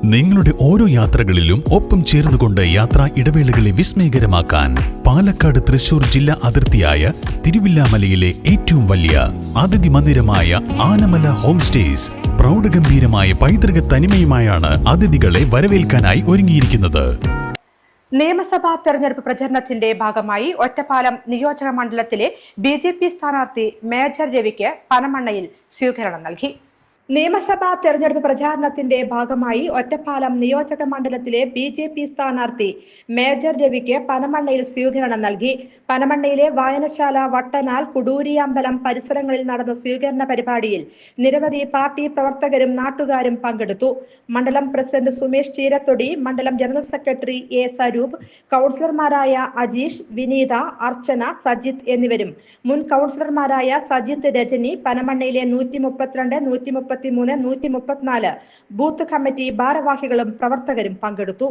നിങ്ങളുടെ ഓരോ യാത്രകളിലും ഒപ്പം ചേർന്നുകൊണ്ട് യാത്രാ ഇടവേളകളെ വിസ്മയകരമാക്കാൻ പാലക്കാട് തൃശൂർ ജില്ലാ അതിർത്തിയായ തിരുവില്ലാമലയിലെ ഏറ്റവും വലിയ അതിഥി മന്ദിരമായ ആനമല ഹോം സ്റ്റേസ് പ്രൗഢഗംഭീരമായ പൈതൃക തനിമയുമായാണ് അതിഥികളെ വരവേൽക്കാനായി ഒരുങ്ങിയിരിക്കുന്നത്. നിയമസഭാ തെരഞ്ഞെടുപ്പ് പ്രചരണത്തിന്റെ ഭാഗമായി ഒറ്റപ്പാലം നിയോജക മണ്ഡലത്തിലെ BJP സ്ഥാനാർത്ഥി മേജർ രവിക്ക് പനമണ്ണയിൽ സ്വീകരണം നൽകി. നിയമസഭാ തെരഞ്ഞെടുപ്പ് പ്രചാരണത്തിന്റെ ഭാഗമായി ഒറ്റപ്പാലം നിയോജക മണ്ഡലത്തിലെ BJP സ്ഥാനാർത്ഥി മേജർ രവിക്ക് പനമണ്ണയിൽ സ്വീകരണം നൽകി. പനമണ്ണയിലെ വായനശാല, വട്ടനാൽ, കുടൂരിയമ്പലം പരിസരങ്ങളിൽ നടന്ന സ്വീകരണ പരിപാടിയിൽ നിരവധി പാർട്ടി പ്രവർത്തകരും നാട്ടുകാരും പങ്കെടുത്തു. മണ്ഡലം പ്രസിഡന്റ് സുമേഷ് ചീരത്തൊടി, മണ്ഡലം ജനറൽ സെക്രട്ടറി A. സ്വരൂപ്, കൗൺസിലർമാരായ അജീഷ്, വിനീത, അർച്ചന, സജിത്ത് എന്നിവരും മുൻ കൗൺസിലർമാരായ സജിത്ത്, രജനി, പനമണ്ണയിലെ 132, 133, 134 ബൂത്ത് കമ്മിറ്റി ഭാരവാഹികളും പ്രവർത്തകരും പങ്കെടുത്തു.